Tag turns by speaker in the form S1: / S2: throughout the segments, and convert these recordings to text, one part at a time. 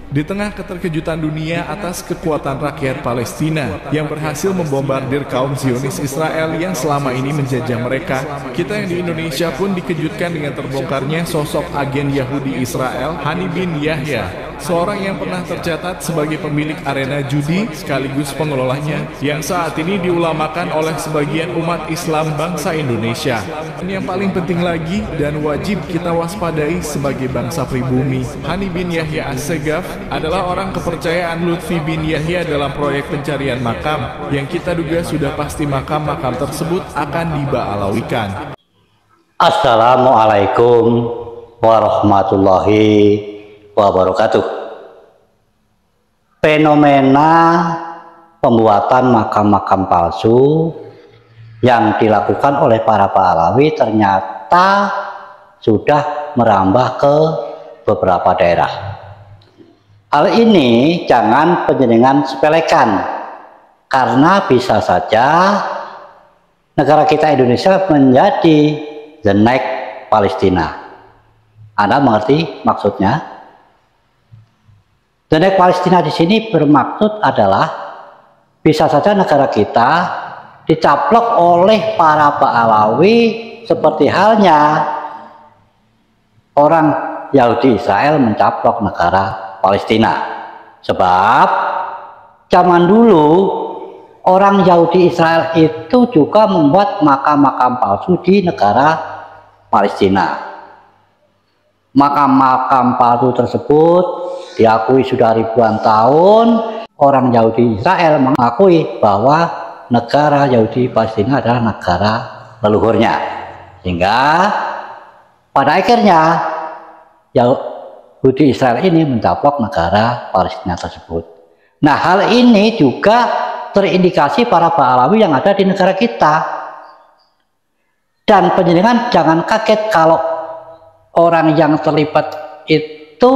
S1: Di tengah keterkejutan dunia atas kekuatan rakyat Palestina yang berhasil membombardir kaum Zionis Israel yang selama ini menjajah mereka, kita yang di Indonesia pun dikejutkan dengan terbongkarnya sosok agen Yahudi Israel, Hani bin Yahya, seorang yang pernah tercatat sebagai pemilik arena judi sekaligus pengelolanya, yang saat ini diulamakan oleh sebagian umat Islam bangsa Indonesia. Yang paling penting lagi dan wajib kita waspadai sebagai bangsa pribumi, Hani bin Yahya Assegaf adalah orang kepercayaan Lutfi bin Yahya dalam proyek pencarian makam yang kita duga sudah pasti makam-makam tersebut akan diba'alawikan.
S2: Assalamualaikum warahmatullahi wabarakatuh. Fenomena pembuatan makam-makam palsu yang dilakukan oleh para Pahlawi ternyata sudah merambah ke beberapa daerah. Hal ini jangan panjenengan sepelekan, karena bisa saja negara kita Indonesia menjadi the next Palestina. Anda mengerti maksudnya? The next Palestina di sini bermaksud adalah bisa saja negara kita dicaplok oleh para Pahlawi seperti halnya orang Yahudi Israel mencaplok negara Palestina. Sebab zaman dulu orang Yahudi Israel itu juga membuat makam-makam palsu di negara Palestina. Makam-makam palsu tersebut diakui sudah ribuan tahun. Orang Yahudi Israel mengakui bahwa negara Yahudi Palestina adalah negara leluhurnya, sehingga pada akhirnya Yahudi Israel ini mencaplok negara Palestina tersebut. Nah, hal ini juga terindikasi para Pahlawi yang ada di negara kita. Dan penjenengan jangan kaget kalau orang yang terlibat itu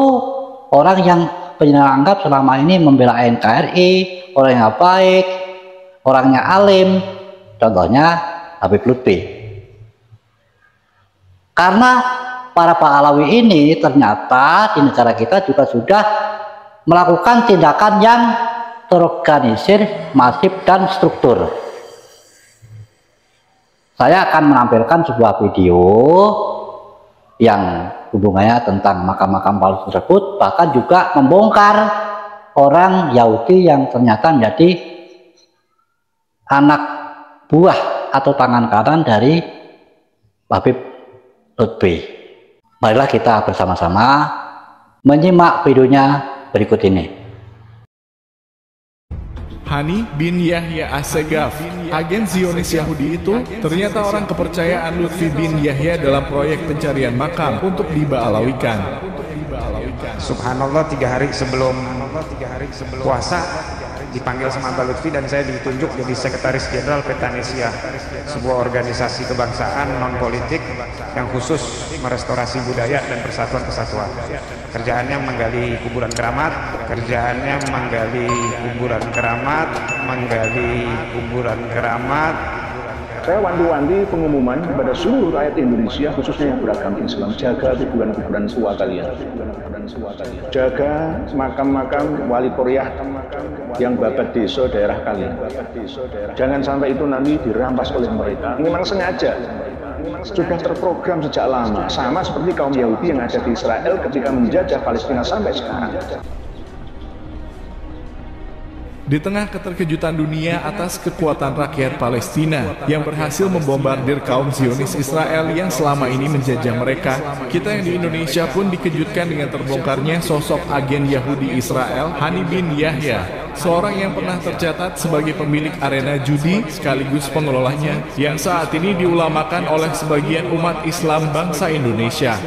S2: orang yang penjenengan anggap selama ini membela NKRI, orang yang baik, orangnya alim, contohnya Habib Lutfi. Karena para Pahlawi ini ternyata di negara kita juga sudah melakukan tindakan yang terorganisir, masif, dan struktur. Saya akan menampilkan sebuah video yang hubungannya tentang makam-makam palsu tersebut, bahkan juga membongkar orang Yahudi yang ternyata menjadi anak buah atau tangan kanan dari Habib Lutfi. Marilah kita bersama-sama menyimak videonya berikut ini.
S1: Hani bin Yahya Assegaf, agen Zionis Yahudi itu ternyata orang kepercayaan Lutfi bin Yahya dalam proyek pencarian makam untuk diba'alawikan.
S3: Subhanallah, 3 hari sebelum puasa dipanggil sama Mbak Lutfi dan saya ditunjuk jadi Sekretaris Jenderal Petanesia, sebuah organisasi kebangsaan non-politik yang khusus merestorasi budaya dan persatuan kesatuan. Kerjaannya menggali kuburan keramat, menggali kuburan keramat.
S4: Saya wanti-wanti pengumuman kepada seluruh rakyat Indonesia, khususnya yang beragama Islam, jaga kuburan-kuburan tua kalian. Jaga makam-makam wali koryah yang babat desa daerah kalian. Jangan sampai itu nanti dirampas oleh mereka. Memang sengaja, sudah terprogram sejak lama, sama seperti kaum Yahudi yang ada di Israel ketika menjajah Palestina sampai sekarang.
S1: Di tengah keterkejutan dunia atas kekuatan rakyat Palestina yang berhasil membombardir kaum Zionis Israel yang selama ini menjajah mereka, kita yang di Indonesia pun dikejutkan dengan terbongkarnya sosok agen Yahudi Israel, Hani bin Yahya, seorang yang pernah tercatat sebagai pemilik arena judi sekaligus pengelolanya, yang saat ini diulamakan oleh sebagian umat Islam bangsa Indonesia.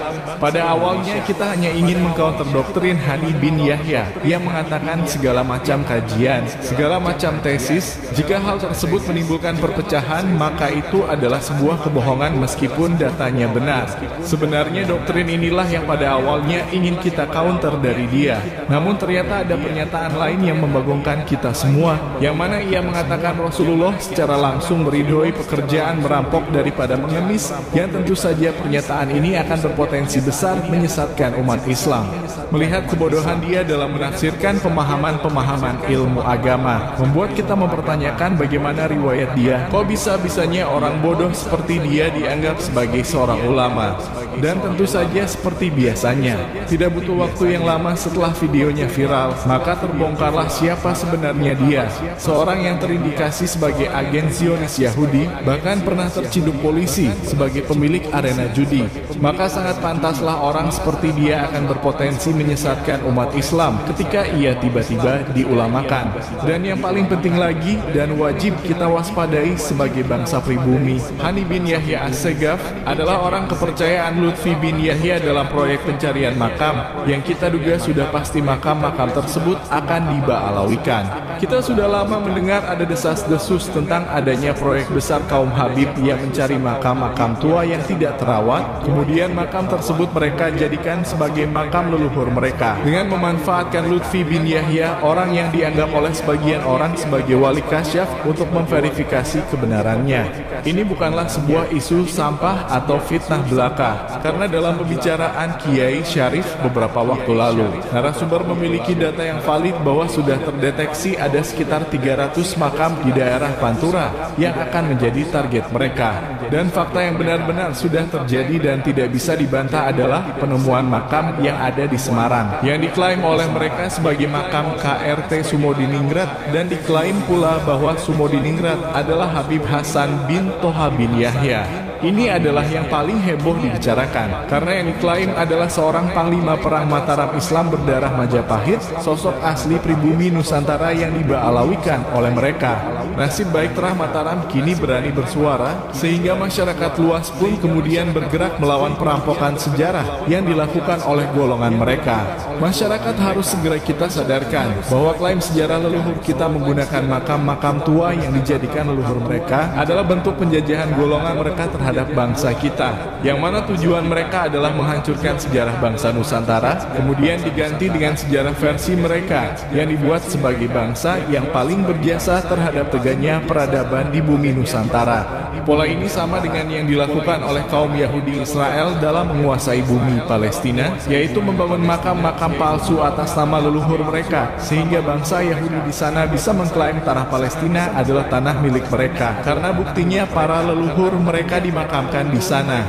S1: Pada awalnya kita hanya ingin mengcounter doktrin Hani bin Yahya yang mengatakan segala macam kajian, segala macam tesis, jika hal tersebut menimbulkan perpecahan, maka itu adalah sebuah kebohongan meskipun datanya benar. Sebenarnya doktrin inilah yang pada awalnya ingin kita counter dari dia. Namun ternyata ada pernyataan lain yang membangun menguntungkan kita semua, yang mana ia mengatakan Rasulullah secara langsung meridhoi pekerjaan merampok daripada mengemis, yang tentu saja pernyataan ini akan berpotensi besar menyesatkan umat Islam. Melihat kebodohan dia dalam menafsirkan pemahaman-pemahaman ilmu agama, membuat kita mempertanyakan bagaimana riwayat dia. Kok bisa-bisanya orang bodoh seperti dia dianggap sebagai seorang ulama? Dan tentu saja seperti biasanya, tidak butuh waktu yang lama setelah videonya viral, maka terbongkarlah siapa sebenarnya dia. Seorang yang terindikasi sebagai agen Zionis Yahudi, bahkan pernah terciduk polisi sebagai pemilik arena judi. Maka sangat pantaslah orang seperti dia akan berpotensi menyesatkan umat Islam ketika ia tiba-tiba diulamakan. Dan yang paling penting lagi dan wajib kita waspadai sebagai bangsa pribumi, Hani bin Yahya As-Segaf adalah orang kepercayaan Lutfi bin Yahya dalam proyek pencarian makam, yang kita duga sudah pasti makam-makam tersebut akan diba'alawikan. Kita sudah lama mendengar ada desas-desus tentang adanya proyek besar kaum Habib yang mencari makam-makam tua yang tidak terawat, kemudian makam tersebut mereka jadikan sebagai makam leluhur mereka, dengan memanfaatkan Lutfi bin Yahya, orang yang dianggap oleh sebagian orang sebagai wali kasyaf, untuk memverifikasi kebenarannya. Ini bukanlah sebuah isu sampah atau fitnah belaka, karena dalam pembicaraan Kiai Syarif beberapa waktu lalu, narasumber memiliki data yang valid bahwa sudah terdeteksi ada sekitar 300 makam di daerah Pantura yang akan menjadi target mereka. Dan fakta yang benar-benar sudah terjadi dan tidak bisa dibantah adalah penemuan makam yang ada di Semarang, yang diklaim oleh mereka sebagai makam KRT Sumodiningrat, dan diklaim pula bahwa Sumodiningrat adalah Habib Hasan bin Toha bin Yahya. Ini adalah yang paling heboh dibicarakan, karena yang diklaim adalah seorang panglima perang Mataram Islam berdarah Majapahit, sosok asli pribumi Nusantara yang diba'alawikan oleh mereka. Nasib baik Terah Mataram kini berani bersuara, sehingga masyarakat luas pun kemudian bergerak melawan perampokan sejarah yang dilakukan oleh golongan mereka. Masyarakat harus segera kita sadarkan bahwa klaim sejarah leluhur kita menggunakan makam-makam tua yang dijadikan leluhur mereka adalah bentuk penjajahan golongan mereka terhadap bangsa kita, yang mana tujuan mereka adalah menghancurkan sejarah bangsa Nusantara, kemudian diganti dengan sejarah versi mereka yang dibuat sebagai bangsa yang paling berjasa terhadap tegaknya peradaban di bumi Nusantara. Pola ini sama dengan yang dilakukan oleh kaum Yahudi Israel dalam menguasai bumi Palestina, yaitu membangun makam-makam palsu atas nama leluhur mereka, sehingga bangsa Yahudi di sana bisa mengklaim tanah Palestina adalah tanah milik mereka, karena buktinya para leluhur mereka dimakamkan di sana.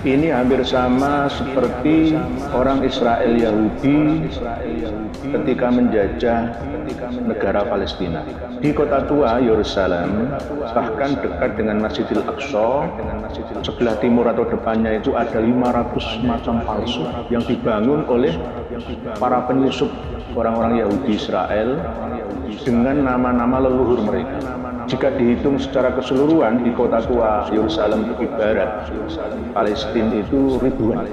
S4: Ini hampir sama seperti orang Israel Yahudi ketika menjajah negara Palestina. Di kota tua Yerusalem, bahkan dekat dengan Masjidil Aqsa, sebelah timur atau depannya itu ada 500 makam palsu yang dibangun oleh para penyusup orang-orang Yahudi Israel dengan nama-nama leluhur mereka. Jika dihitung secara keseluruhan di kota tua Yerusalem tepi barat Palestina itu ribuan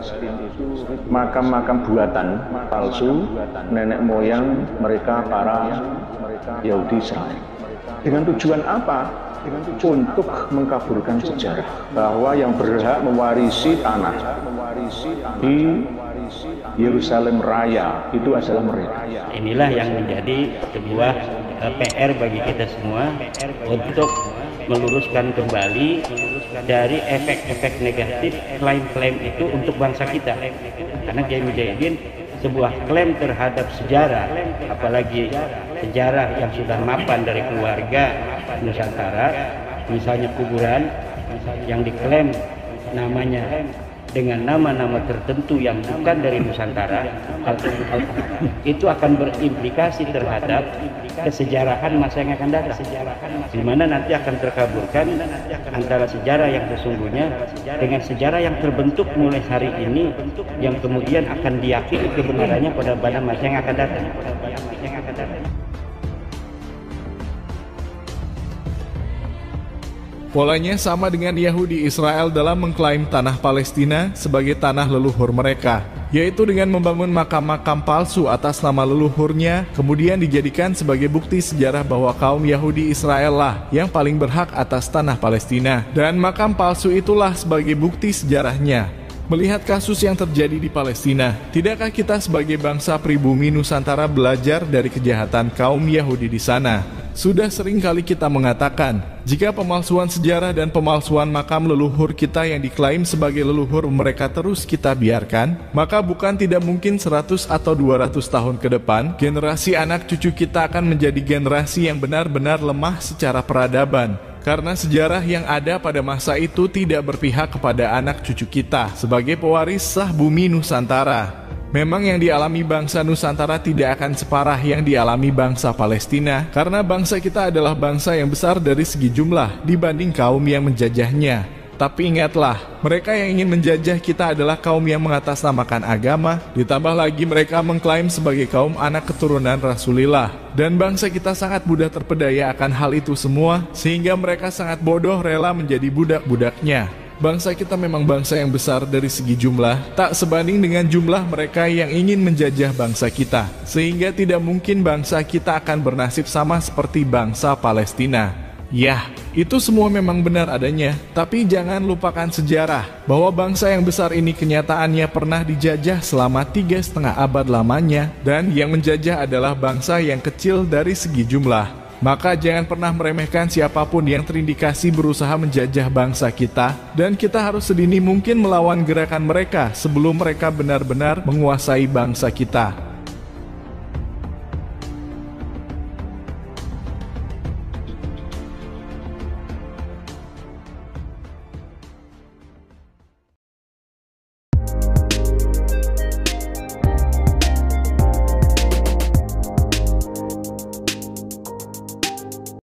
S4: makam-makam buatan palsu nenek moyang mereka para Yahudi Israel. Dengan tujuan apa? Untuk mengkaburkan sejarah bahwa yang berhak mewarisi tanah di Yerusalem Raya itu adalah mereka.
S5: Inilah yang menjadi sebuah PR bagi kita semua untuk meluruskan kembali dari efek-efek negatif klaim-klaim itu untuk bangsa kita. Karena Kiai Mujahidin sebuah klaim terhadap sejarah, apalagi sejarah yang sudah mapan dari keluarga Nusantara, misalnya kuburan yang diklaim namanya dengan nama-nama tertentu yang bukan dari Nusantara, itu akan berimplikasi terhadap kesejarahan masa yang akan datang, di mana nanti akan terkaburkan antara sejarah yang sesungguhnya dengan sejarah yang terbentuk mulai hari ini, yang kemudian akan diyakini kebenarannya pada masa yang akan datang.
S1: Polanya sama dengan Yahudi Israel dalam mengklaim tanah Palestina sebagai tanah leluhur mereka, yaitu dengan membangun makam-makam palsu atas nama leluhurnya, kemudian dijadikan sebagai bukti sejarah bahwa kaum Yahudi Israel lah yang paling berhak atas tanah Palestina, dan makam palsu itulah sebagai bukti sejarahnya. Melihat kasus yang terjadi di Palestina, tidakkah kita sebagai bangsa pribumi Nusantara belajar dari kejahatan kaum Yahudi di sana? Sudah sering kali kita mengatakan, jika pemalsuan sejarah dan pemalsuan makam leluhur kita yang diklaim sebagai leluhur mereka terus kita biarkan, maka bukan tidak mungkin 100 atau 200 tahun ke depan, generasi anak cucu kita akan menjadi generasi yang benar-benar lemah secara peradaban. Karena sejarah yang ada pada masa itu tidak berpihak kepada anak cucu kita sebagai pewaris sah bumi Nusantara. Memang yang dialami bangsa Nusantara tidak akan separah yang dialami bangsa Palestina, karena bangsa kita adalah bangsa yang besar dari segi jumlah dibanding kaum yang menjajahnya. Tapi ingatlah, mereka yang ingin menjajah kita adalah kaum yang mengatasnamakan agama, ditambah lagi mereka mengklaim sebagai kaum anak keturunan Rasulullah. Dan bangsa kita sangat mudah terpedaya akan hal itu semua, sehingga mereka sangat bodoh rela menjadi budak-budaknya. Bangsa kita memang bangsa yang besar dari segi jumlah, tak sebanding dengan jumlah mereka yang ingin menjajah bangsa kita. Sehingga tidak mungkin bangsa kita akan bernasib sama seperti bangsa Palestina. Yah, itu semua memang benar adanya, tapi jangan lupakan sejarah, bahwa bangsa yang besar ini kenyataannya pernah dijajah selama 3,5 abad lamanya, dan yang menjajah adalah bangsa yang kecil dari segi jumlah. Maka jangan pernah meremehkan siapapun yang terindikasi berusaha menjajah bangsa kita, dan kita harus sedini mungkin melawan gerakan mereka sebelum mereka benar-benar menguasai bangsa kita.